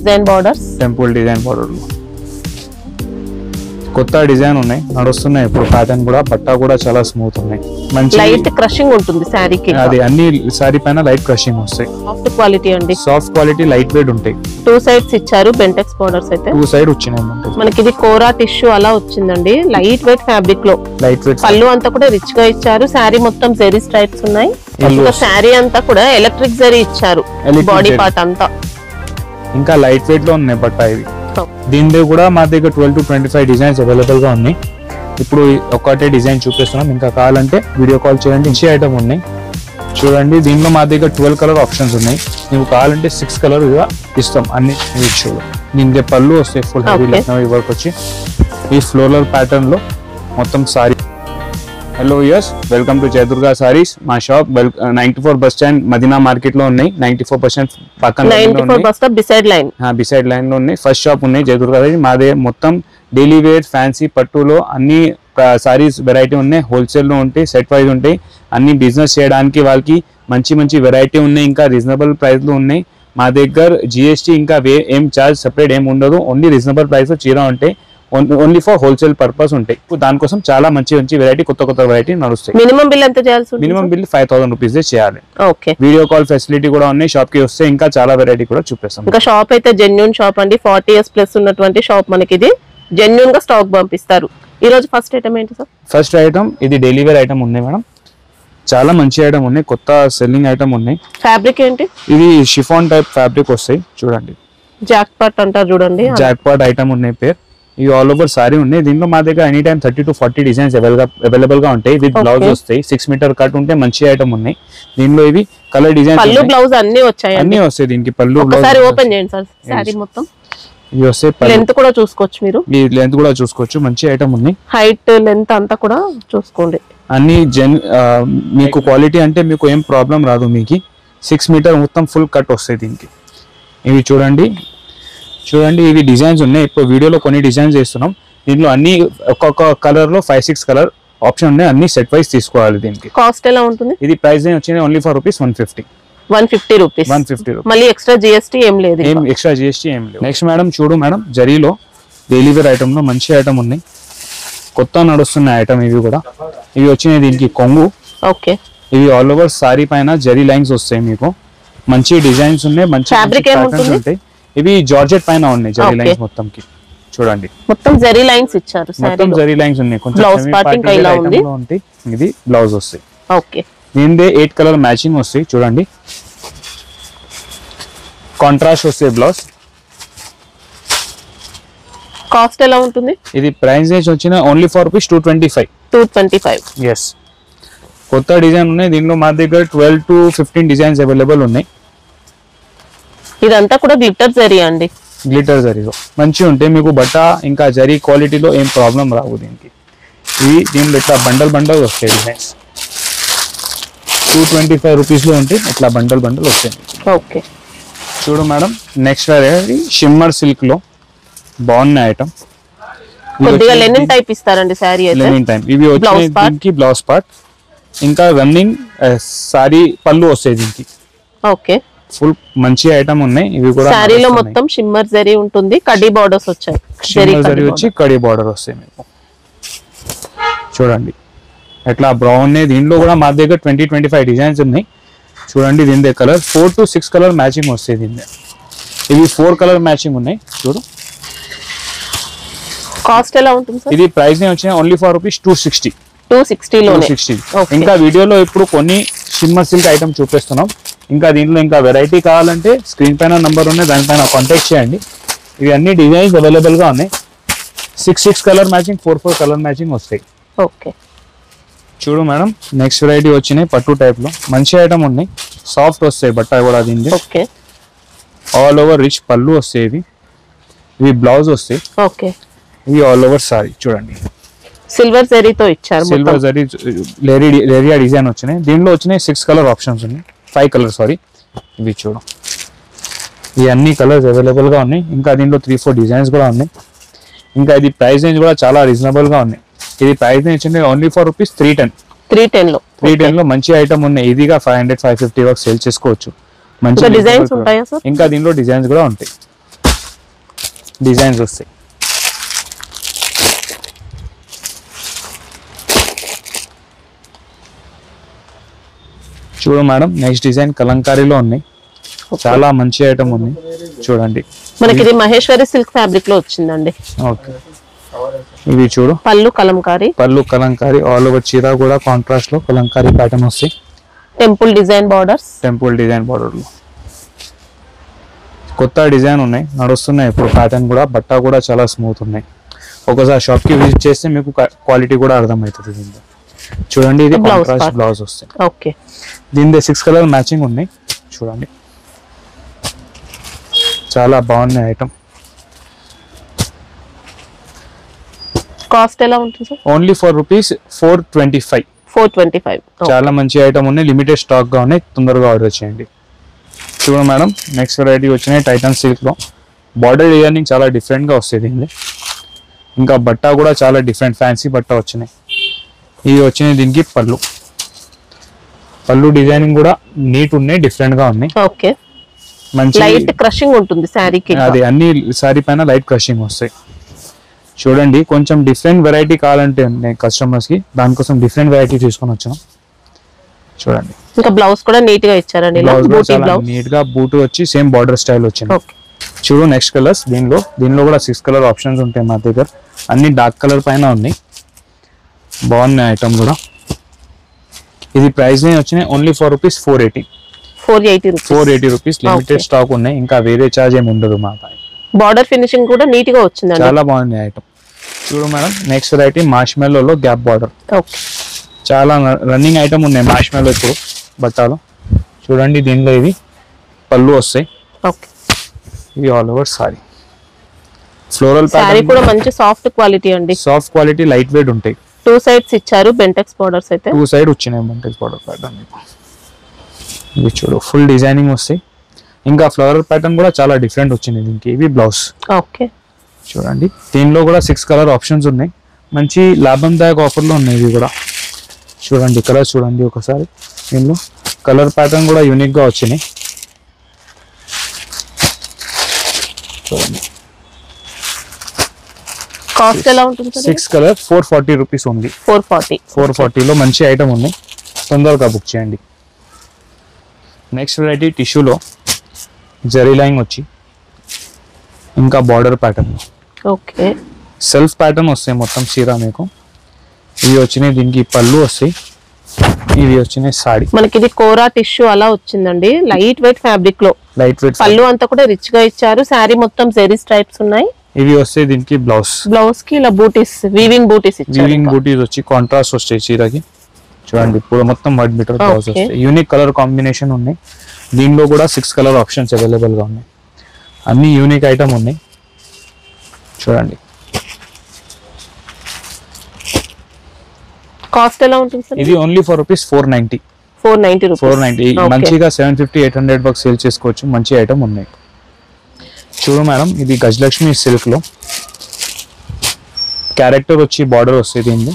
Design borders, temple design border. కొత్త design ఉన్నాయి, నడుస్తున్నాయి ఇప్పుడు. ప్యాటర్న్ కూడా, బట్ట కూడా చాలా స్మూత్ ఉన్నాయి. మంచి లైట్ క్రషింగ్ ఉంటుంది సారీకి. అది అన్ని సారీ పైన లైట్ క్రషింగ్ వస్తాయి. సాఫ్ట్ క్వాలిటీ అండి, సాఫ్ట్ క్వాలిటీ, లైట్ వెయిట్ ఉంటాయి. 2 సైడ్స్ ఇచ్చారు బెంటెక్స్ బార్డర్స్ అయితే. 2 సైడ్ వచ్చినాయి మనకి. ఇది కోరా టిష్యూ అలా వచ్చిందండి, లైట్ వెయిట్ ఫ్యాబ్రిక్ లో. Light weight. పళ్ళు అంతా కూడా రిచ్ గా ఇచ్చారు. శారీ మొత్తం జెరీ స్ట్రైప్స్ ఉన్నాయి. శారీ అంతా కూడా ఎలక్ట్రిక్ జెరీ ఇచ్చారు, బాడీ పార్ట్ అంతా. ఇంకా లైట్ వెయిట్ లో ఉన్నాయి బట్ట ఇవి. దీని కూడా మా దగ్గర 12 to 25 డిజైన్స్ అవైలబుల్ గా ఉన్నాయి. ఇప్పుడు ఒకటే డిజైన్ చూపిస్తున్నాం, ఇంకా కావాలంటే వీడియో కాల్ చేయండి. మంచి ఐటమ్ ఉన్నాయి చూడండి. దీనిలో మా దగ్గర 12 కలర్ ఆప్షన్స్ ఉన్నాయి. నువ్వు కావాలంటే 6 కలర్ ఇస్తాం అన్ని. చూడు, దీని పళ్ళు వస్తాయి ఫుల్ హెవీ లక్నో వర్క్ వచ్చి ఈ ఫ్లోరల్ ప్యాటర్న్ లో మొత్తం sari. Hello yes, welcome to Jayadurga sarees. మా shop 94 bus stand Madina market లో ఉన్నాయి. 94% పక్కన బిసైడ్ లైన్ లో ఉన్నాయి. ఫస్ట్ షాప్ ఉన్నాయి జయదుర్గా. మాదే మొత్తం డైలీ వేర్, ఫ్యాన్సీ, పట్టులో అన్ని సారీస్ వెరైటీ ఉన్నాయి. హోల్సేల్ లో ఉంటాయి, సెట్ వైజ్ ఉంటాయి. అన్ని బిజినెస్ చేయడానికి వాళ్ళకి మంచి మంచి వెరైటీ ఉన్నాయి. ఇంకా రీజనబుల్ ప్రైస్ లో ఉన్నాయి. మా దగ్గర జిఎస్టీ ఇంకా ఏం చార్జ్ సెపరేట్ ఏం ఉండదు. ఓన్లీ రీజనబుల్ ప్రైస్ లో చీర ఉంటాయి. ఓన్లీ ఫర్ హోల్సేల్ పర్పస్ ఉంటాయి. దానికోసం చాలా మంచి మంచి వెరైటీ, కొత్త వెరైటీ నడుస్తాయి. మినిమం బిల్ ఎంత చేయాల్సి? మినిమం బిల్ 5000 రూపీస్ చేయాలి. ఓకే. వీడియో కాల్ ఫెసిలిటీ కూడా ఉన్నాయి. షాప్ కి వస్తే ఇంకా చాలా వెరైటీ కూడా చూపిస్తాం. ఇంకా షాప్ అయితే జెన్యూన్ షాప్ అండి. 40 years ప్లస్ ఉన్నటువంటి షాప్ మనకి. ఇది జెన్యూన్ గా స్టాక్ పంపిస్తారు. ఈ రోజు ఫస్ట్ ఐటమ్ ఏంటి సార్? ఫస్ట్ ఐటమ్ ఇది డైలీ వేర్ ఐటమ్ ఉన్నాయి మేడం. చాలా మంచి ఐటమ్ ఉన్నాయి, కొత్త సెల్లింగ్ ఐటమ్ ఉన్నాయి. ఫ్యాబ్రిక్ ఏంటి? ఇది షిఫాన్ టైప్ ఫ్యాబ్రిక్ వస్తాయి చూడండి. జాక్ పాట్ అంటారు చూడండి. జాక్ పాట్ ఐటమ్ ఉన్నాయి పేరు. ఇవి ఆల్ ఓవర్ సారీ ఉన్నాయి. దీంట్లో మా దగ్గర any time 30 to 40 designs available గా ఉంటాయి. విత్ బ్లౌజ్ వస్తాయి. 6 మీటర్ కట్ ఉంటే మంచి ఐటమ్ ఉన్నాయి. దీనిలో ఇవి కలర్ డిజైన్స్, పళ్ళు బ్లౌజ్ అన్ని వచ్చాయి. అన్ని వస్తాయి దీనికి. పళ్ళు ఒకసారి ఓపెన్ చేయండి సార్ సారీ మొత్తం. ఇవి వస్తాయి. లెంత్ కూడా చూసుకోవచ్చు మీరు. ఈ లెంత్ కూడా చూసుకోవచ్చు. మంచి ఐటమ్ ఉంది. హైట్ లెంత్ అంతా కూడా చూసుకోండి. అన్ని మీకు క్వాలిటీ అంటే మీకు ఏం ప్రాబ్లం రాదు. మీకు 6 మీటర్ మొత్తం ఫుల్ కట్ వస్తాయి దీనికి. ఇవి చూడండి, ఇవి డిజైన్స్ ఉన్నాయి. ఇప్పుడు వీడియోలో కొన్ని డిజైన్స్ చేస్తున్నాం. దీంట్లో అన్ని ఒక్కొక్క కలర్ లో 5-6 కలర్ ఆప్షన్ ఉన్నాయి. అన్ని సెట్ వైజ్ తీసుకోవాలి. దీనికి కాస్ట్ ఎలా ఉంటుంది? ఇది ప్రైస్ వచ్చింది ఓన్లీ ఫర్ రూపీస్ 150. 150 రూపీస్. మళ్ళీ ఎక్స్ట్రా జిఎస్టీ ఏం లేదు. ఎక్స్ట్రా జిఎస్టీ ఏం లేదు. నెక్స్ట్ మేడం చూడు మేడం, జరీలో డైలీ వేర్ ఐటమ్ లో మంచి ఐటమ్ ఉన్నాయి. కొత్త నడుస్తున్న ఐటమ్ ఇవి కూడా. ఇవి వచ్చినాయి దీనికి కొంగు. ఓకే. ఇవి ఆల్ ఓవర్ సారీ పైన జరీ లైన్స్ వస్తాయి. మీకు మంచి డిజైన్స్ ఉన్నాయి. మంచి ప్యాటర్న్స్ ఉంటాయి. ఇవి జార్జెట్ పైన ఉన్నాయి జరీ లైన్స్ మొత్తం కి. చూడండి మొత్తం జరీ లైన్స్ ఇచ్చారు. మొత్తం జరీ లైన్స్ ఉన్నాయి. కొంచెం బ్లౌజ్ పార్టింగ్ ఇలా ఉంది. ఇది బ్లౌజ్ వస్తాయి. ఓకే. దీనిదే 8 కలర్ మ్యాచింగ్ వస్తాయి చూడండి. కాంట్రాస్ట్ వస్తాయి బ్లౌజ్. కాస్ట్ ఎలా ఉంటుంది? ఇది ప్రైస్ వచ్చిన ఓన్లీ ఫర్ రూపీస్ 225. ఎస్. కొత్త డిజైన్ ఉన్నాయి. దీనిలో మా దగ్గర 12 to 15 డిజైన్స్ అవైలబుల్ ఉన్నాయి. ఇదంతా కూడా గ్లిటర్ జరీ అండి. గ్లిటర్ జరీలో మంచి ఉంటాయి మీకు. బట్ట ఇంకా జరీ క్వాలిటీలో ఏం ప్రాబ్లం రావు దీనికి. ఇవి దీనిలో ఇట్లా బండల్ వస్తాయి డిజైన్స్. 225 రూపీస్ లో ఉంటాయి. ఇట్లా బండల్ వస్తాయి. ఓకే. చూడు మేడం, నెక్స్ట్ షిమ్మర్ సిల్క్ లో బాగున్న ఐటమ్. కొద్దిగా లెనిన్ టైప్ ఇస్తారండి సారీ అయితే. Lenin type. ఇవి వచ్చి దీనికి బ్లౌజ్ పార్ట్, ఇంకా రన్నింగ్ సారీ పళ్ళు వస్తాయి దీనికి. ఓకే. ఫుల్ మంచి ఐటమ్ ఉన్నాయి. ఇవి కూడా సారీలో మొత్తం షిమ్మర్ జరీ ఉంటుంది. కడ్డీ బార్డర్స్ వచ్చాయి. షిమ్మర్ జరీ వచ్చి కడ్డీ బార్డర్ వస్తాయి మీకు. చూడండి ఎట్లా బ్రౌన్. దీంట్లో కూడా మా దగ్గర 20-25 డిజైన్స్ ఉన్నాయి. చూడండి దీని కలర్ 4 to 6 కలర్ మ్యాచింగ్ వస్తాయి దీని. ఇవి 4 కలర్ మ్యాచింగ్ ఉన్నాయి. చూడు కాస్ట్ ఎలా ఉంటుంది సార్? ఇది ప్రైస్ వచ్చిన ఓన్లీ ఫర్ రూపీస్ 260. 260. ఇంకా వీడియోలో ఇప్పుడు కొన్ని షిమ్మర్ సిల్క్ ఐటమ్ చూపిస్తున్నాం. ఇంకా దీంట్లో ఇంకా వెరైటీ కావాలంటే స్క్రీన్ పైన నంబర్ ఉన్నాయి, దానిపైన కాంటాక్ట్ చేయండి. ఇవి అన్ని డిజైన్స్ అవైలబుల్ గా ఉన్నాయి. 6 కలర్ మ్యాచింగ్, 4 కలర్ మ్యాచింగ్ వస్తాయి. ఓకే. చూడు మేడం, నెక్స్ట్ వెరైటీ వచ్చినాయి పట్టు టైప్ లో. మంచి ఐటమ్ ఉన్నాయి. సాఫ్ట్ వస్తాయి బట్ట కూడా దీనికి. ఓకే. ఆల్ ఓవర్ రిచ్ పళ్ళు వస్తాయి. ఇవి బ్లౌజ్ వస్తాయి. ఓకే. ఇవి ఆల్ ఓవర్ సారీ చూడండి. సిల్వర్ జరీతో ఇచ్చారు. సిల్వర్ జరీ లేరియా డిజైన్ వచ్చినాయి. దీనిలో వచ్చినాయి 6 కలర్ ఆప్షన్స్ ఉన్నాయి. 5 కలర్ సారీ. ఇవి చూడు, ఈ అన్ని కలర్స్ అవైలబుల్ గా ఉన్నాయి. ఇంకా దీంట్లో 3-4 డిజైన్స్ కూడా ఉన్నాయి. ఇంకా ఇది ప్రైస్ రేంజ్ కూడా చాలా రీజనబుల్ గా ఉన్నాయి. ఇది price range only for rupees 310 లో మంచి ఐటమ్ ఉన్నాయి. ఇదిగా 500-550 వరకు సేల్ చేసుకోవచ్చు. మంచి డిజైన్స్ ఉంటాయా సార్? ఇంకా దీంట్లో డిజైన్స్ కూడా ఉంటాయి. డిజైన్స్ వస్తాయి. చూడు మేడం, నెక్స్ట్ డిజైన్ కలంకారీలో ఉన్నాయి. చాలా మంచి ఐటమ్ ఉంది చూడండి. మనకి ఇది మహేశ్వరి సిల్క్ ఫ్యాబ్రిక్ లో వచ్చిందండి. ఓకే, ఇవి చూడు పళ్ళు కలంకారీ ఆల్ ఓవర్ చీర కూడా కాంట్రాస్ట్ లో కలంకారీ ప్యాటర్న్ వస్తాయి. టెంపుల్ డిజైన్ బార్డర్ లో కొత్త డిజైన్ ఉన్నాయి, నడుస్తున్నాయి ఇప్పుడు. ప్యాటర్న్ కూడా బట్ట కూడా చాలా స్మూత్ ఉన్నాయి. ఒకసారి షాప్ కి విజిట్ చేస్తే మీకు క్వాలిటీ కూడా అర్థమవుతుంది. దీంట్లో చూడండి, ఇది కాంట్రాస్ట్ బ్లౌజ్ వస్తుంది. ఓకే, దీని 6 కలర్ మ్యాచింగ్ ఉన్నాయి చూడండి. చాలా బాగున్నాయి ఐటమ్. కాస్ట్ ఎలా ఉంటుంది సార్? Only rupees 425. చాలా మంచి ఐటమ్ ఉన్నాయి, లిమిటెడ్ స్టాక్ గా ఉన్నాయి, తొందరగా ఆర్డర్ చేయండి. చూడండి మేడం, నెక్స్ట్ వెరైటీ వచ్చినాయి టైటన్ సిల్క్ లో. బార్డర్ డిజైనింగ్ చాలా డిఫరెంట్ గా వస్తుంది దీనిలో. ఇంకా బట్ట కూడా చాలా డిఫరెంట్ ఫ్యాన్సీ బట్ట వచ్చినాయి. ఇవి వచ్చినాయి దీనికి పళ్ళు డిజైనింగ్ కూడా నీట్ ఉన్నాయి, డిఫరెంట్ గా ఉన్నాయి. ఓకే, మంచి లైట్ క్రషింగ్ ఉంటుంది సారీకి. అది అన్ని సారీ పైన లైట్ క్రషింగ్ వస్తాయి. చూడండి, కొంచెం డిఫరెంట్ వెరైటీ కావాలంటే కస్టమర్స్ కి, దానికోసం డిఫరెంట్ వెరైటీ తీసుకొని వచ్చాం. చూడండి, ఇంకా బ్లౌజ్ కూడా నీట్ గా ఇచ్చారండి. నీట్ గా బూట్ వచ్చి సేమ్ బార్డర్ స్టైల్ వచ్చింది. చూడు నెక్స్ట్ కలర్స్. దీనిలో కూడా 6 కలర్ ఆప్షన్స్ ఉంటాయి మా దగ్గర. అన్ని డార్క్ కలర్ పైన ఉన్నాయి, బాగున్నాయి ఐటమ్ కూడా. ఇది ప్రైస్ వచ్చినాయి only rupees 480 rupees. Limited stock ఉన్నాయి, ఇంకా వేరే చార్జ్ ఏమి ఉండదు మా పైన. బార్డర్ ఫినిషింగ్ కూడా నీట్ గా వచ్చింది, చాలా బాగుంది ఐటమ్. చూడు madam, next variety మార్ష్మెల్లో gap border. చాలా రన్నింగ్ ఐటమ్ ఉన్నాయి మార్ష్మెల్లో ఇప్పుడు బట్టాలు. చూడండి, దీనిలో ఇవి పళ్ళు వస్తాయి. ఇవి all over sorry floral sorry కూడా మంచి సాఫ్ట్ క్వాలిటీ అండి. సాఫ్ట్ క్వాలిటీ, లైట్ వెయిట్ ఉంటాయి. 2 సైడ్స్ ఇచ్చారు బెంటెక్స్ బార్డర్స్ అయితే. 2 సైడ్ వచ్చినాయి బెంటెక్స్ బార్డర్ ప్యాటర్న్. ఇవి చూడు ఫుల్ డిజైనింగ్ వస్తాయి. ఇంకా ఫ్లవర్ ప్యాటర్న్ కూడా చాలా డిఫరెంట్ వచ్చింది దీనికి. ఇవి బ్లౌజ్. ఓకే, చూడండి, దీనిలో కూడా 6 కలర్ ఆప్షన్స్ ఉన్నాయి. మంచి లాభందాయక ఆఫర్లో ఉన్నాయి ఇవి కూడా. చూడండి కలర్ చూడండి ఒకసారి. దీనిలో కలర్ ప్యాటర్న్ కూడా యూనిక్ గా వచ్చినాయి. చూడండి, కాస్ట్ ఎలా ఉంటుంది? 6 కలర్ 440 రూపీస్ ఉంది. 440లో మంచి ఐటమ్ ఉంది, తొందరగా బుక్ చేయండి. నెక్స్ట్ వెరైటీ టిష్యూలో జరీ లైన్ వచ్చి ఇంకా border pattern. Okay, self pattern వస్తాయి మొత్తం చీర మీకు. ఇవి వచ్చినాయి దీనికి పళ్ళు వస్తాయి. ఇవి వచ్చినాయి సారీ. మనకి ఇది కోరా టిష్యూ అలా వచ్చిందండి, లైట్ వెయిట్ ఫ్యాబ్రిక్ లో. పళ్ళు అంతా కూడా రిచ్ గా ఇచ్చారు. సారీ మొత్తం జెరీ స్ట్రైప్స్ ఉన్నాయి. ఇవి వస్తాయి దీనికి బ్లౌజ్ కి ఇలా బూటీస్, వీవింగ్ బూటీస్ వచ్చి కాంట్రాస్ట్ వస్తాయి చీరకి. చూడండి, ఇప్పుడు మొత్తం 1 మీటర్ బ్లౌజ్ వస్తాయి. యూనిక్ కలర్ కాంబినేషన్ ఉన్నాయి. దీనిలో కూడా 6 కలర్ ఆప్షన్స్ అవైలబుల్ గా ఉన్నాయి. అన్ని యూనిక్ ఐటమ్ ఉన్నాయి. చూడండి, కాస్ట్ ఎలా ఉంటుంది సార్? ఇది ఓన్లీ రూపీస్ 490. మంచిగా 750-800 bucks సేల్ చేసుకోవచ్చు. మంచి ఐటమ్ ఉన్నాయి. చూడు మేడం, ఇది గజలక్ష్మి సిల్క్ లో క్యారెక్టర్ వచ్చి బార్డర్ వస్తుంది దీన్ని.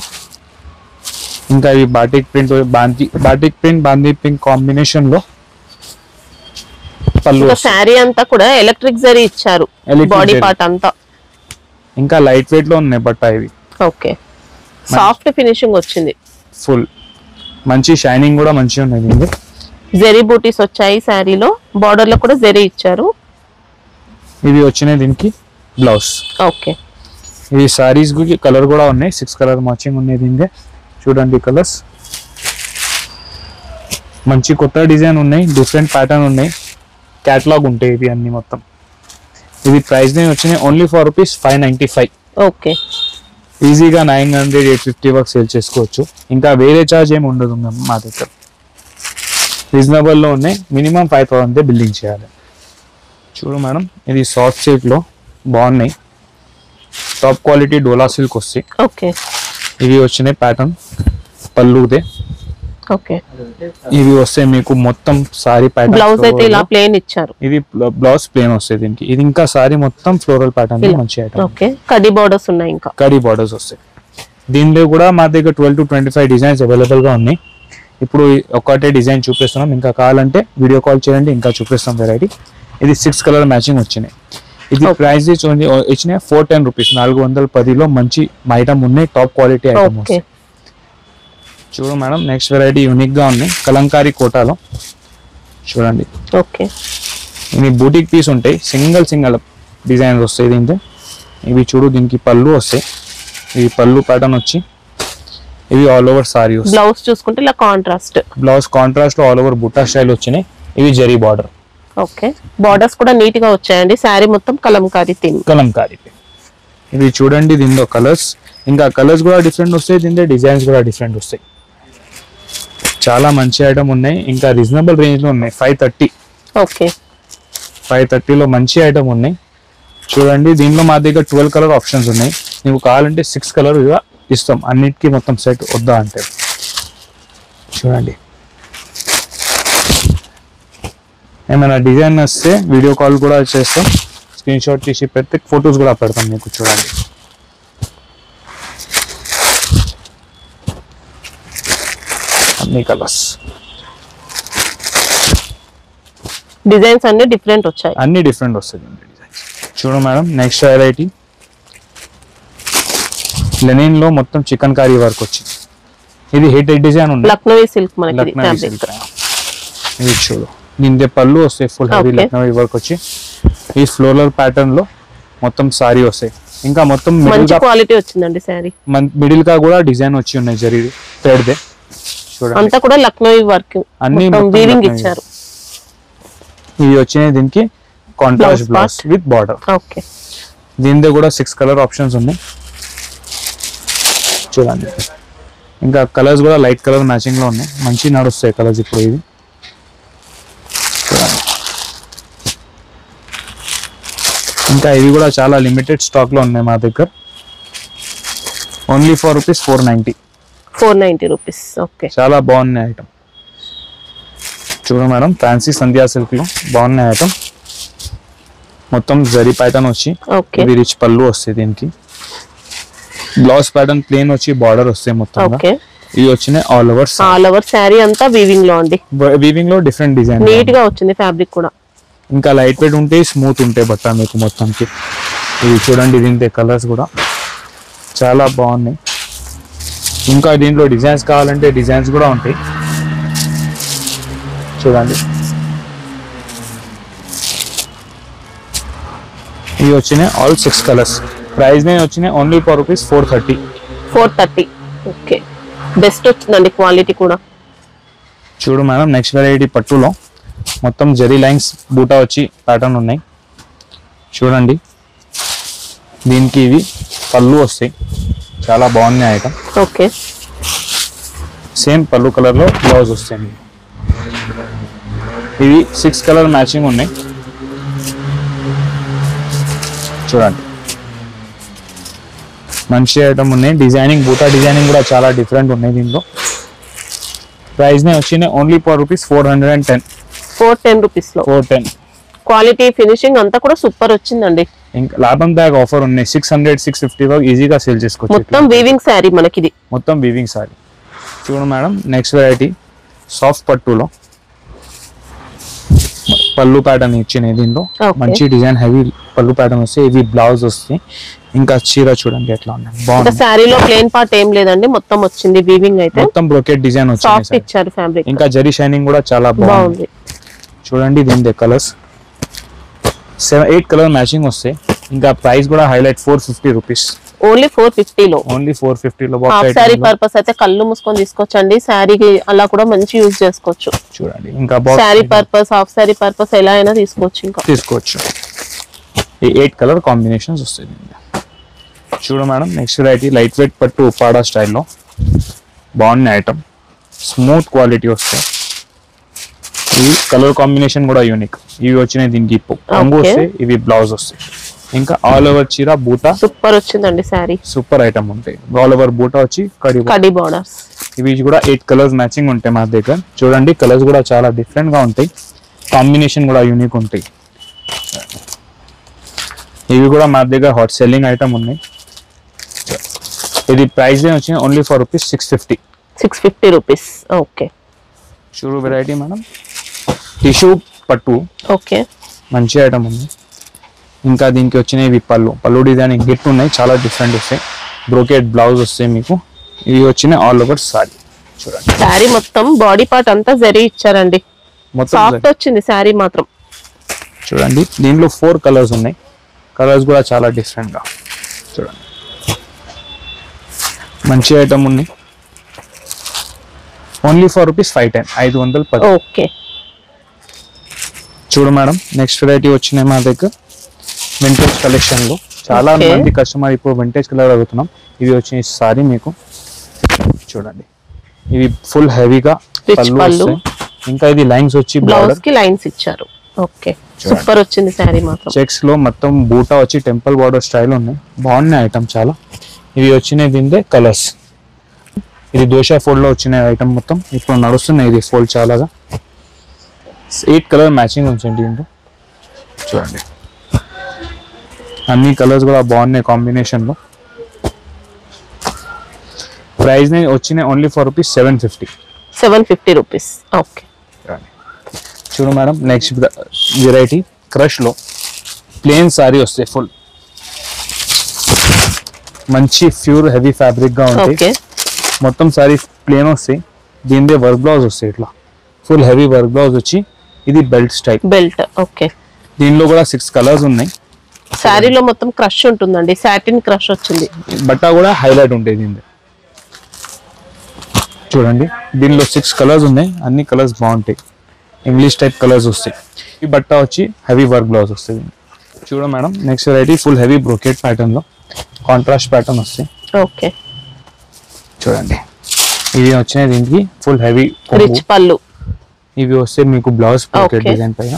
ఇంకా ఇవి బాటిక్ ప్రింట్ బాందీ పింక్ కాంబినేషన్ లో పళ్ళు. శారీ అంతా కూడా ఎలక్ట్రిక్ జరీ ఇచ్చారు, బాడీ పార్ట్ అంతా. ఇంకా లైట్ వెయిట్ లో ఉన్నాయి బట్ట ఇవి. ఓకే, సాఫ్ట్ ఫినిషింగ్ వచ్చింది. ఫుల్ మంచి షైనింగ్ కూడా మంచిగా ఉన్నాయి దీనికి. జెరీ బూటీస్ వచ్చాయి శారీలో, బార్డర్ లో కూడా జెరీ ఇచ్చారు. ఇవి వచ్చినాయి దీనికి బ్లౌజ్. ఓకే, ఇవి సారీస్ కి కలర్ కూడా ఉన్నాయి. 6 కలర్ మ్యాచింగ్ ఉన్నాయి దీనికి. చూడండి కలర్స్, మంచి కొత్త డిజైన్ ఉన్నాయి, డిఫరెంట్ ప్యాటర్న్ ఉన్నాయి, క్యాటలాగ్ ఉంటాయి ఇవి అన్ని మొత్తం. ఇది ప్రైస్ వచ్చినాయి ఓన్లీ రూపీస్ 595. ఓకే, ఈజీగా 900-850 bucks సేల్ చేసుకోవచ్చు. ఇంకా వేరే చార్జ్ ఏమి ఉండదు మా దగ్గర. రీజనబుల్ లో ఉన్నాయి. మినిమం 5,000 బిల్డింగ్ చేయాలి. చూడు మేడం, ఇది సాఫ్ట్ సిల్క్ లో బాగున్నాయి. టాప్ క్వాలిటీ డోలా సిల్క్ వస్తాయి. ఓకే, ఇవి వచ్చినాయి ప్యాటర్న్ పళ్ళుదే. ఓకే, ఇవి వస్తాయి మీకు మొత్తం సారీ ప్యాటర్న్. బ్లౌజ్ అయితే ఇలా ప్లేన్ ఇచ్చారు. ఇది బ్లౌజ్ ప్లేన్ వస్తాయి దీనికి. ఇది ఇంకా సారీ మొత్తం ఫ్లోరల్ ప్యాటర్న్ మంచి ఐటమ్. ఓకే, కడి బోర్డర్స్ ఉన్నాయి. ఇంకా కడి బోర్డర్స్ వస్తాయి. దీనిలో కూడా మా దగ్గర 12 to 25 డిజైన్స్ అవైలబుల్ గా ఉన్నాయి. ఇప్పుడు ఒకటే డిజైన్ చూపిస్తున్నాం, ఇంకా కావాలంటే వీడియో కాల్ చేయండి, ఇంకా చూపిస్తాం వెరైటీ. ఇది 6 కలర్ మ్యాచింగ్ వచ్చినాయి. ఇది ప్రైస్ ఇచ్చిన 410 రూపీస్, 410లో మంచి ఐటమ్ ఉన్నాయి, టాప్ క్వాలిటీ ఐటమ్ ఓకే చూడు మేడం. నెక్స్ట్ వెరైటీ యూనిక్ గా ఉంది, కలంకారీ కోటాలో చూడండి. ఓకే ఇవి బూటిక్ పీస్ ఉంటాయి, సింగల్ డిజైన్స్ వస్తాయి దీంతో. ఇవి చూడు, దీనికి పళ్ళు వస్తాయి, ఇవి పళ్ళు ప్యాటర్న్ వచ్చి ఇవి ఆల్ ఓవర్ సారీ వస్తాయి. బ్లౌజ్ చూసుకుంటే ఇలా కాంట్రాస్ట్, బ్లౌజ్ కాంట్రాస్ట్ లో ఆల్ ఓవర్ బుట్టా స్టైల్ వచ్చినాయి. ఇవి జరీ బార్డర్, ఓకే బార్డర్స్ కూడా నీట్ గా వచ్చాయండి. శారీ మొత్తం కలంకారీ థీమ్. కలంకారీ. ఇవి చూడండి, దీనిలో కలర్స్, ఇంకా కలర్స్ కూడా డిఫరెంట్ వస్తాయి, దీంట్లో డిజైన్స్ కూడా డిఫరెంట్ వస్తాయి. చాలా మంచి ఐటమ్ ఉన్నాయి, ఇంకా రీజనబుల్ రేంజ్ లో ఉన్నాయి. 530. ఓకే 530లో మంచి ఐటమ్ ఉన్నాయి చూడండి. దీనిలో మా దగ్గర 12 కలర్ ఆప్షన్స్ ఉన్నాయి, నీకు కావాలంటే 6 కలర్ ఇస్తాం, అన్నిటికీ మొత్తం సెట్ వద్దా అంటే. చూడండి, ఏమైనా డిజైన్ వస్తే వీడియో కాల్ కూడా చేస్తాం, స్క్రీన్ షాట్ తీసి పెడితే ఫొటోస్ కూడా పెడతాం మీకు. చూడండి, అన్ని కలర్స్, డిజైన్స్ అన్ని డిఫరెంట్ వచ్చాయి, అన్ని డిఫరెంట్ వస్తుంది డిజైన్స్. చూడు మేడం, నెక్స్ట్ వెరైటీ లెనిన్ లో మొత్తం చికెన్ కారీ వర్క్ వచ్చింది. ఇది హిట్ డిజైన్ ఉంది, లక్నోవి సిల్క్ మనకి లక్నోవి సిల్క్. ఇది చూడు, దీని పళ్ళు వస్తాయి ఫుల్ హెవీ లక్నోవి వర్క్ వచ్చి, ఈ ఫ్లోరల్ ప్యాటర్న్ లో మొత్తం సారీ వస్తాయి. ఇంకా మొత్తం మంచి క్వాలిటీ వచ్చిందండి సారీ. మిడిల్ గా కూడా డిజైన్ వచ్చి ఉన్నాయి, జరీ థ్రెడ్ దే. చూడండి, అంతా కూడా లక్నోవి వర్క్, అన్ని వీవింగ్ ఇచ్చారు. ఇవి వచ్చినాయి దీనికి contrast blouse with border. Okay, దీనిదే కూడా 6 కలర్ ఆప్షన్స్ ఉన్నాయి చూడండి. ఇంకా కలర్స్ కూడా లైట్ కలర్ మ్యాచింగ్ లో ఉన్నాయి, మంచి నడుస్తాయి కలర్స్ ఇప్పుడు. ఇవి చూడండి, ఇంకా ఇవి కూడా చాలా లిమిటెడ్ స్టాక్ లో ఉన్నాయి మా దగ్గర. Only for rupees 490 rupees. Okay, చాలా బాగున్నాయి ఐటమ్. చూడు మేడం, ఫ్యాన్సీ సంధ్యా సిల్క్ లో బాగున్నాయి ఐటమ్, మొత్తం జరీ ప్యాటర్న్ వచ్చి ఇవి రిచ్ పళ్ళు వస్తాయి. దీనికి బ్లౌజ్ ప్యాటర్న్ ప్లేన్ వచ్చి బార్డర్ వస్తాయి మొత్తం. ఇవి వచ్చినాయి ఆల్ ఓవర్ శారీ అంతా వీవింగ్ లో అండి, వీవింగ్ లో డిఫరెంట్ డిజైన్, నీట్ గా వచ్చింది ఫ్యాబ్రిక్ కూడా. ఇంకా లైట్ వెయిట్ ఉంటే స్మూత్ ఉంటాయి బట్ట మీకు మొత్తానికి. ఇవి చూడండి, దీంట్లో కలర్స్ కూడా చాలా బాగున్నాయి. ఇంకా దీంట్లో డిజైన్స్ కావాలంటే డిజైన్స్ కూడా ఉంటాయి చూడండి. ఇవి వచ్చినాయి ఆల్ 6 కలర్స్. ప్రైస్ నేను వచ్చినాయి only for rupees 430. Okay, best వచ్చిందండి క్వాలిటీ కూడా. చూడు మేడం, నెక్స్ట్ వెరైటీ పట్టులో మొత్తం జరీ లైన్స్ బూటా వచ్చి ప్యాటర్న్ ఉన్నాయి చూడండి. దీనికి ఇవి పళ్ళు వస్తాయి, చాలా బాగున్నాయి ఐటమ్. ఓకే, సేమ్ పళ్ళు కలర్ లో బ్లౌజ్ వస్తాయి. ఇవి 6 కలర్ మ్యాచింగ్ ఉన్నాయి చూడండి, మంచి ఐటమ్ ఉన్నాయి. డిజైనింగ్ బూటా డిజైనింగ్ కూడా చాలా డిఫరెంట్ ఉన్నాయి దీంట్లో. ప్రైస్ నే వచ్చినాయి ఓన్లీ ఫర్ రూపీస్ 410 రూపీస్ లో. 410 క్వాలిటీ ఫినిషింగ్ అంతా కూడా సూపర్ వచ్చిందండి. ఇంకా లాభం దాకా ఆఫర్ ఉన్నాయి, 600-650 వరకు ఈజీగా సేల్ చేసుకోవచ్చు. మొత్తం వీవింగ్ శారీ మనకి, మొత్తం వీవింగ్ సారీ. చూడు మేడం, నెక్స్ట్ వెరైటీ సాఫ్ట్ పట్టులో పళ్ళు ప్యాటర్న్ ఇచ్చినాయి. దీంట్లో మంచి డిజైన్ హెవీ పళ్ళు ప్యాటర్న్ వస్తాయి, ఇవి బ్లౌజ్ వస్తాయి. ఇంకా చీర చూడండి ఎట్లా ఉన్నాయి, బాగుంది. శారీలో ప్లేన్ పార్ట్ ఏం లేదండి, మొత్తం వచ్చింది వీవింగ్. అయితే మొత్తం బ్రోకెట్ డిజైన్ సాఫ్ట్ ఇచ్చారు ఫ్యాబ్రిక్, ఇంకా జరీ షైనింగ్ కూడా చాలా బాగుంది. చూడండి, దీని కలర్స్ 7-8 కలర్ మ్యాచింగ్ వస్తాయి. ఇంకా ప్రైస్ కూడా హైలైట్ 450 రూపీస్. ఓన్లీ 450 లో. ఓన్లీ 450 లో. హాఫ్ సారీ పర్పస్ అయితే కళ్ళు మూసుకొని తీసుకోవచ్చండి, శారీకి అలా కూడా మంచి యూజ్ చేసుకోవచ్చు. చూడండి, ఇంకా sari purpose, half sorry purpose ఎలా అయినా తీసుకోవచ్చు. ఇంకా తీసుకోవచ్చు. ఈ 8 కలర్ కాంబినేషన్స్ వస్తాయి. చూడు madam, next variety light weight పట్టు ఉప్పాడా స్టైల్లో బాగున్నాయి ఐటమ్, స్మూత్ క్వాలిటీ వస్తాయి. ఈ కలర్ కాంబినేషన్ కూడా యూనిక్. ఇవి వచ్చినాయి దీనికి రంగు వస్తాయి, ఇవి బ్లౌజ్ వస్తాయి. ఇంకా ఆల్ ఓవర్ చీర బూటా సూపర్ వచ్చిందండి శారీ, సూపర్ ఐటమ్ ఉంటాయి. ఆల్ ఓవర్ బూటా వచ్చి కడి బోర్డర్స్. ఇవి కూడా 8 కలర్స్ మ్యాచింగ్ ఉంటాయి మా దగ్గర. చూడండి, కలర్స్ కూడా చాలా డిఫరెంట్ గా ఉంటాయి, కాంబినేషన్ కూడా యూనిక్ ఉంటాయి. ఇవి కూడా మా దగ్గర హాట్ సెల్లింగ్ ఐటమ్ ఉన్నాయి. ఇది ప్రైస్ వచ్చి only for rupees 650 rupees. Okay, చూడు వెరైటీ మేడం, టిష్యూ పట్టు. ఓకే, మంచి ఐటమ్ ఉంది. ఇంకా దీనికి వచ్చినవి పళ్ళు డిజైన్ గిట్ ఉన్నాయి, చాలా డిఫరెంట్ వస్తాయి. బ్రోకెట్ బ్లౌజ్ వస్తాయి మీకు. ఇవి వచ్చిన ఆల్ ఓవర్ సారీ. చూడండి శారీ మొత్తం బాడీ పార్ట్ అంతా జరీ ఇచ్చారండి, మొత్తం సాఫ్ట్ వచ్చింది శారీ మాత్రం. చూడండి దీంట్లో 4 కలర్స్ ఉన్నాయి, కలర్స్ కూడా చాలా డిఫరెంట్ గా. చూడండి మంచి ఐటమ్ ఉన్నాయి. Only for ₹510, 510. ఓకే చూడు మేడం, నెక్స్ట్ వెరైటీ వచ్చినాయి మా దగ్గర వింటేజ్ కలెక్షన్ లో. చాలా Okay. మంది కస్టమర్ ఇప్పుడు వింటేజ్ కలర్ అడుగుతున్నాం. ఇవి వచ్చిన సారీ మీకు చూడండి, ఇవి ఫుల్ హెవీగా Rich పళ్ళు పళ్ళు. వస్తాయి. ఇంకా ఇది లైన్స్ వచ్చి బ్లౌజ్ బార్డర్ కి లైన్స్ ఇచ్చారు. ఓకే సూపర్ వచ్చింది శారీ మాత్రం. చెక్స్ లో మొత్తం బూటా వచ్చి టెంపుల్ బార్డర్ స్టైల్ ఉన్నాయి, బాగున్నాయి ఐటమ్ చాలా. ఇవి వచ్చినాయి దీందే కలర్స్. ఇది దోశ ఫోల్డ్ లో వచ్చిన ఐటమ్ మొత్తం ఇప్పుడు నడుస్తున్నాయి. ఇది ఫోల్డ్ చాలాగా 8 కలర్ మ్యాచింగ్ ఉంచండి దీంట్లో. చూడండి అన్ని కలర్స్ కూడా బాగున్నాయి కాంబినేషన్ లో. ప్రైస్ వచ్చినాయి ఓన్లీ ఫర్ ₹750. 750 రూపీస్. ఓకే చూడు మేడం, నెక్స్ట్ వెరైటీ క్రష్ లో ప్లేన్ సారీ వస్తాయి, ఫుల్ మంచి ప్యూర్ హెవీ ఫ్యాబ్రిక్ గా ఉంటాయి. ఓకే మొత్తం సారీ ప్లేన్ వస్తాయి, దీనిదే వర్క్ బ్లౌజ్ వస్తాయి. ఇట్లా ఫుల్ హెవీ వర్క్ బ్లౌజ్ వచ్చి ఇది బెల్ట్ స్టైల్. బెల్ట్. ఓకే దీనిలో కూడా 6 కలర్స్ ఉన్నాయి. శారీలో మొత్తం క్రష్ ఉంటుందండి, సాటిన్ క్రష్ వచ్చింది. బట్ట కూడా హైలైట్ ఉంటాయి దీనిది. చూడండి దీనిలో 6 కలర్స్ ఉన్నాయి, అన్ని కలర్స్ బాగుంటాయి, ఇంగ్లీష్ టైప్ కలర్స్ వస్తాయి. ఈ బట్ట వచ్చి హెవీ వర్క్ బ్లౌజ్ వస్తుంది. చూడ madam, next variety full heavy brocade pattern లో కాంట్రాస్ట్ ప్యాటర్న్ వస్తాయి. ఓకే చూడండి ఇవి వచ్చినాయి దీనికి ఫుల్ హెవీ రిచ్ పళ్ళు. ఇవి వస్తే మీకు బ్లౌజ్ బ్రోకెట్ Okay. డిజైన్ పైన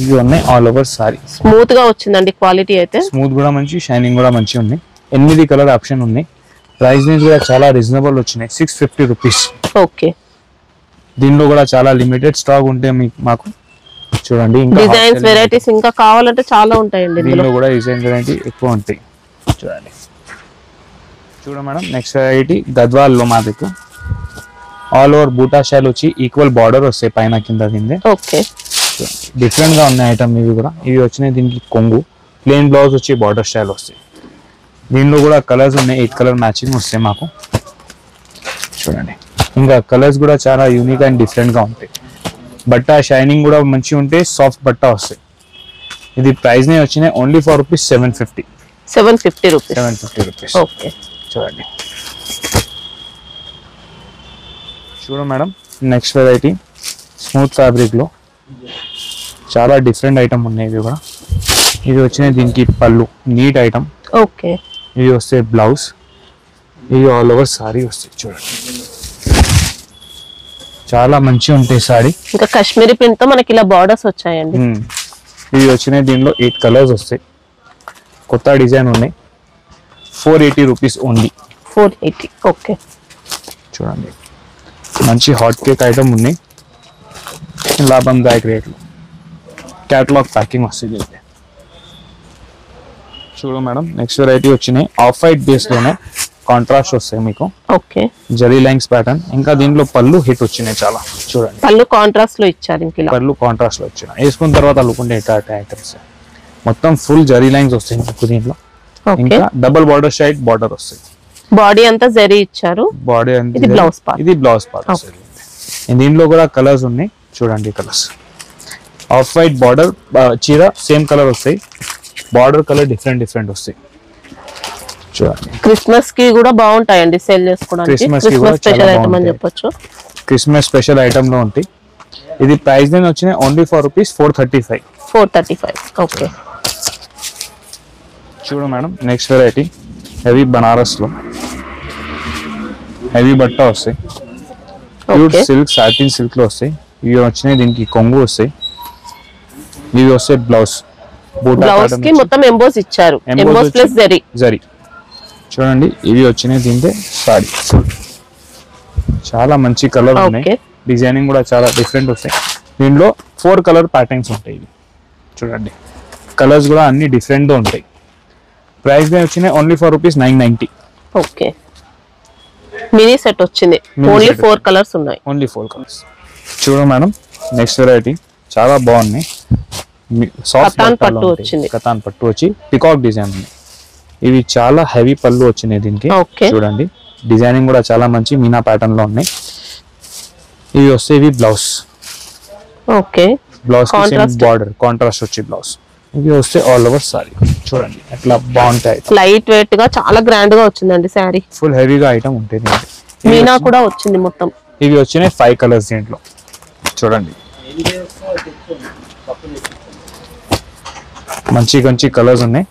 ఇవి ఉన్నాయి ఆల్ ఓవర్ సారీ. స్మూత్ గా వచ్చిందండి క్వాలిటీ అయితే. స్మూత్ కూడా మంచి, షైనింగ్ కూడా మంచి ఉన్నాయి. 8 కలర్ ఆప్షన్ ఉన్నాయి. ప్రైస్ రేంజ్ కూడా చాలా రీజనబుల్ వచ్చినాయి, 650 రూపీస్. ఓకే దీనిలో కూడా చాలా లిమిటెడ్ స్టాక్ ఉంటే మాకు చూడండి. ఇంకా డిజైన్స్ వెరైటీస్ ఇంకా కావాలంటే చాలా ఉంటాయండి ఇందులో. దీనిలో కూడా డిజైన్ వెరైటీ ఎక్కువ ఉంటాయి. చూడండి చూడ మేడం, నెక్స్ట్ వెరైటీ గద్వాల్ లో మా దగ్గర ఆల్ ఓవర్ బూటా స్టైల్ వచ్చి ఈక్వల్ బార్డర్ వస్తాయి పైన కింద కిందే. ఓకే డిఫరెంట్ గా ఉన్నాయి ఐటమ్ ఇవి కూడా. ఇవి వచ్చినాయి దీనికి కొంగు, ప్లెయిన్ బ్లౌజ్ వచ్చి బార్డర్ స్టైల్ వస్తాయి. దీనిలో కూడా కలర్స్ ఉన్నాయి, 8 కలర్ మ్యాచింగ్ వస్తాయి మాకు. చూడండి ఇంకా కలర్స్ కూడా చాలా యూనిక్ అండ్ డిఫరెంట్ గా ఉంటాయి. బట్ట షైనింగ్ కూడా మంచిగా ఉంటే సాఫ్ట్ బట్ట వస్తాయి. ఇది ప్రైస్ నే వచ్చినాయి only for ₹750. 750 rupees. 750 rupees. Okay చూడండి చూడు madam, next variety smooth fabric లో చాలా డిఫరెంట్ ఐటమ్ ఉన్నాయి. ఇవి కూడా ఇవి వచ్చినాయి దీనికి పళ్ళు, నీట్ ఐటమ్. ఓకే ఇవి వస్తాయి బ్లౌజ్, ఇవి ఆల్ ఓవర్ సారీ వస్తాయి. చూడండి చాలా మంచిగా ఉంటాయి సారీ. ఇంకా కాశ్మీరీ ప్రింట్ తో మనకి ఇలా బార్డర్స్ వచ్చాయండి. ఇవి వచ్చినాయి దీనిలో 8 కలర్స్ వస్తాయి, కొత్త డిజైన్ ఉన్నాయి. 480 రూపీస్ ఓన్లీ. 480. ఓకే చూడండి మంచి హాట్ కేక్ ఐటమ్ ఉన్నాయి, లాభందాయక రేట్లు. క్యాటలాగ్ ప్యాకింగ్ వస్తుంది. చూడు మేడం, నెక్స్ట్ వెరైటీ వచ్చినాయి ఆఫ్ వైట్ బేస్ లోనే కాంట్రాస్ట్ వస్తాయి మీకు. Okay zari lines pattern. ఇంకా దీంట్లో పళ్ళు హిట్ వచ్చినాయి చాలా. చూడండి పళ్ళు కాంట్రాస్ట్ లో ఇచ్చారు. ఇంక ఇలా పళ్ళు కాంట్రాస్ట్ లో వచ్చినాయి, వేసుకున్న తర్వాత అల్లుకుంటే ఐటమ్స్ మొత్తం ఫుల్ జరీ లైన్స్ వస్తాయి మీకు దీంట్లో. ఓకే ఇంకా డబుల్ బార్డర్ సైడ్ బార్డర్ వస్తాయి. బాడీ అంతా జరీ ఇచ్చారు. బాడీ ఇది బ్లౌజ్ పార్ట్. ఇది బ్లౌజ్ పార్ట్ వస్తుంది. దీంట్లో కూడా కలర్స్ ఉన్నాయి. చూడండి కలర్స్ ఆఫ్ వైట్ బార్డర్ చీర సేమ్ కలర్ వస్తాయి, బార్డర్ కలర్ డిఫరెంట్ వస్తాయి. చూడండి క్రిస్మస్ కి కూడా బాగుంటాయండి సేల్ చేసుకోవడానికి. Christmas కి కూడా క్రిస్మస్ స్పెషల్ చాలా ఐటమ్ అని బాగుంటాయి. చెప్పొచ్చు. క్రిస్మస్ స్పెషల్ ఐటమ్ లో ఉంటాయి. ఇది ప్రైస్ నేను వచ్చిన ఓన్లీ ఫర్ ₹435. 435. ఓకే చూడు madam, next variety heavy Banaras లో హెవీ బట్ట వస్తాయి. Pure okay silk, satin silk లో వస్తాయి. ఇవి వచ్చినాయి దీనికి కొంగు వస్తాయి. ఇవి వస్తాయి బ్లౌజ్. బ్లౌజ్ కి మొత్తం ఎంబోస్ ఇచ్చారు. Emboss plus zari. జరీ. చూడండి ఇవి వచ్చినాయి దీంతో సారీ. చాలా మంచి కలర్ ఉన్నాయి. ఓకే డిజైనింగ్ కూడా చాలా డిఫరెంట్ వస్తాయి. దీంట్లో 4 కలర్ ప్యాటర్న్స్ ఉంటాయి. ఇవి చూడండి కలర్స్ కూడా అన్ని డిఫరెంట్ గా ఉంటాయి. ప్రైస్ వచ్చినాయి only for ₹990. Okay mini set వచ్చింది. ఓన్లీ 4 కలర్స్ ఉన్నాయి. Only 4 colours. చూడు మేడం, నెక్స్ట్ వెరైటీ చాలా బాగున్నాయి. సాఫ్ట్ కతాన్ పట్టు వచ్చింది. కతాన్ పట్టు వచ్చి పికాక్ డిజైన్ ఉంది. ఇవి చాలా హెవీ పళ్ళు వచ్చినాయి దీనికి. ఓకే చూడండి డిజైనింగ్ కూడా చాలా మంచి మీనా ప్యాటర్న్ లో ఉన్నాయి. ఇవి వస్తే ఇవి blouse. Okay blouse border contrast వచ్చి బ్లౌజ్. ఇవి వస్తే ఆల్ ఓవర్ సారీ. చూడండి ఎట్లా బాగుంటాయి. లైట్ వెయిట్ గా చాలా గ్రాండ్ గా వచ్చిందండి శారీ. ఫుల్ హెవీగా ఐటమ్ ఉంటుంది. మీనా కూడా వచ్చింది మొత్తం. ఇవి వచ్చినాయి 5 కలర్స్ దీంట్లో. చూడండి మంచి మంచి కలర్స్ ఉన్నాయి.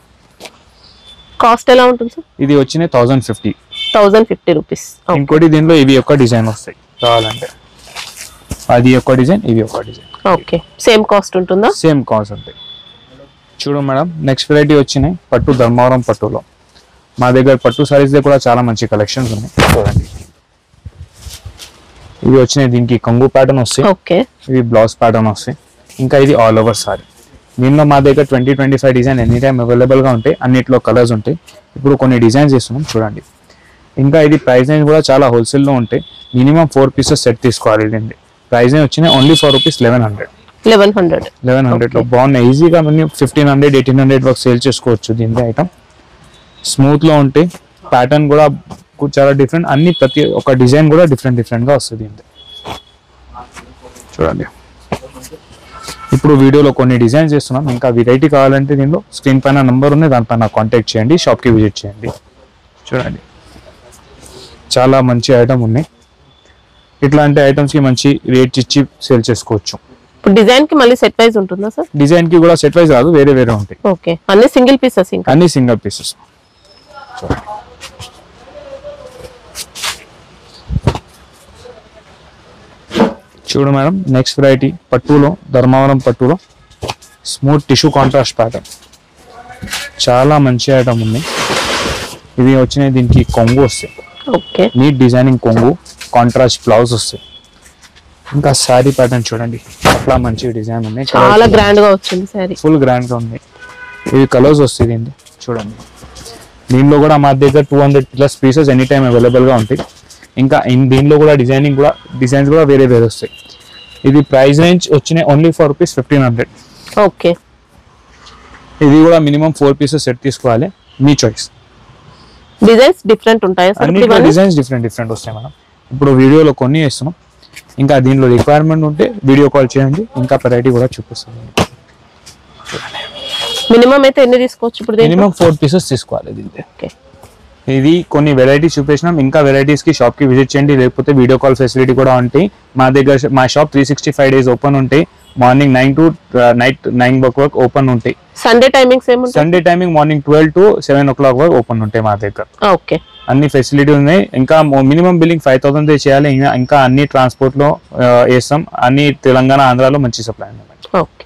కాస్ట్ ఎలా ఉంటుంది సార్? ఇది వచ్చినాయి 1050. 1050 రూపీస్. ఇంకోటి దీంట్లో ఇవి ఒక డిజైన్ వస్తాయి కావాలంటే. అది ఒక డిజైన్, ఇవి ఒక డిజైన్. ఓకే సేమ్ కాస్ట్ ఉంటుందా? సేమ్ కాస్ట్ ఉంటాయి. చూడు మేడం నెక్స్ట్ వెరైటీ వచ్చినాయి పట్టు ధర్మవరం పట్టులో. మా దగ్గర పట్టు సారీస్ కూడా చాలా మంచి కలెక్షన్స్ ఉన్నాయి. చూడండి ఇవి వచ్చినాయి. దీనికి కొంగు ప్యాటర్న్ వస్తాయి. ఓకే ఇవి బ్లౌజ్ ప్యాటర్న్ వస్తాయి. ఇంకా ఇది ఆల్ ఓవర్ సారీ. దీనిలో మా దగ్గర 20-25 డిజైన్ ఎనీ టైం అవైలబుల్ గా ఉంటాయి. అన్నిట్లో కలర్స్ ఉంటాయి. ఇప్పుడు కొన్ని డిజైన్స్ ఇస్తున్నాం చూడండి. ఇంకా ఇది ప్రైస్ రేంజ్ కూడా చాలా హోల్సేల్ లో ఉంటాయి. మినిమం 4 పీసెస్ సెట్ తీసుకోవాలి. దీన్ని ప్రైస్ రేంజ్ వచ్చినాయి ఓన్లీ ₹4 1100. 1100 లో బాగున్నాయి. ఈజీగా మనం 1500-1800 వరకు సేల్ చేసుకోవచ్చు. దీని ఐటమ్ స్మూత్ లో ఉంటాయి. ప్యాటర్న్ కూడా చాలా డిఫరెంట్. అన్ని ప్రతి ఒక్క డిజైన్ కూడా డిఫరెంట్ గా వస్తుంది. దీని చూడండి ఇప్పుడు వీడియోలో కొన్ని డిజైన్స్ చేస్తున్నాం. ఇంకా వెరైటీ కావాలంటే దీనిలో స్క్రీన్ పైన నంబర్ ఉంది, దానిపైన కాంటాక్ట్ చేయండి, షాప్కి విజిట్ చేయండి. చూడండి చాలా మంచి ఐటమ్ ఉన్నాయి. ఇట్లాంటి ఐటమ్స్ కి మంచి రేట్ ఇచ్చి సేల్ చేసుకోవచ్చు. డిజైన్ కి మళ్ళీ సెట్ వైజ్ ఉంటుందా సార్? డిజైన్ కి కూడా సెట్ వైజ్ కాదు, వేరే వేరే ఉంటాయి. ఓకే అన్ని సింగిల్ పీసెస్. ఇంకా అన్ని సింగిల్ పీసెస్. చూడు మేడం నెక్స్ట్ వెరైటీ పట్టులో ధర్మవరం పట్టులో స్మూత్ టిష్యూ కాంట్రాస్ట్ ప్యాటర్న్. చాలా మంచి ఐటమ్ ఉంది. ఇవి వచ్చినాయి. దీనికి కొంగు వస్తాయి. ఓకే నీట్ డిజైనింగ్ కొంగు, కాంట్రాస్ట్ బ్లౌజ్ వస్తాయి. ఇంకా శారీ ప్యాటర్న్ చూడండి అట్లా మంచి డిజైన్ ఉన్నాయి. చాలా గ్రాండ్ గా వచ్చింది శారీ. ఫుల్ గ్రాండ్ గా ఉంది. ఇవి కలర్స్ వస్తాయి. దీన్ని చూడండి. దీనిలో కూడా మా దగ్గర 200+ పీసెస్ ఎనీ టైం అవైలబుల్ గా ఉంటాయి. ఇంకా దీనిలో కూడా డిజైన్స్ కూడా వేరే వేరే వస్తాయి. ఇది ప్రైస్ రేంజ్ వచ్చినాయి ఓన్లీ ₹1500. ఓకే ఇది కూడా మినిమం 4 పీసెస్ సెట్ తీసుకోవాలి. మీ చాయిస్. డిజైన్స్ డిఫరెంట్ ఉంటాయి. అన్నిట్లో డిజైన్స్ డిఫరెంట్ వస్తాయి. మనం ఇప్పుడు వీడియోలో కొన్ని వేస్తున్నాం. ఇంకా దీనిలో రిక్వైర్మెంట్ ఉంటే వీడియో కాల్ చేయండి. ఇంకా వెరైటీ కూడా చూపిస్తాం. మినిమం అయితే ఎన్ని తీసుకోవచ్చు? ఇప్పుడు మినిమం 4 పీసెస్ తీసుకోవాలి. దీంట్లో ఓకే ఇది కొన్ని వెరైటీస్ చూపించినాం. ఇంకా వెరైటీస్ కి షాప్ కి విజిట్ చేయండి, లేకపోతే వీడియో కాల్ ఫెసిలిటీ కూడా ఉంటాయి. మా దగ్గర మా షాప్ 365 days ఓపెన్ ఉంటాయి. మార్నింగ్ 9 to నైట్ 9 వరకు ఓపెన్ ఉంటాయి. సండే టైమింగ్స్ ఏముంటాయి? Sunday timing morning 12 to 7 o'clock వరకు ఓపెన్ ఉంటాయి మా దగ్గర. ఓకే అన్ని ఫెసిలిటీ ఉన్నాయి. ఇంకా మినిమం బిల్లింగ్ 5000 చేయాలి. ఇంకా అన్ని ట్రాన్స్పోర్ట్ లో వేస్తాం. అన్ని తెలంగాణ ఆంధ్రాలో మంచి సప్లై ఉంది. ఓకే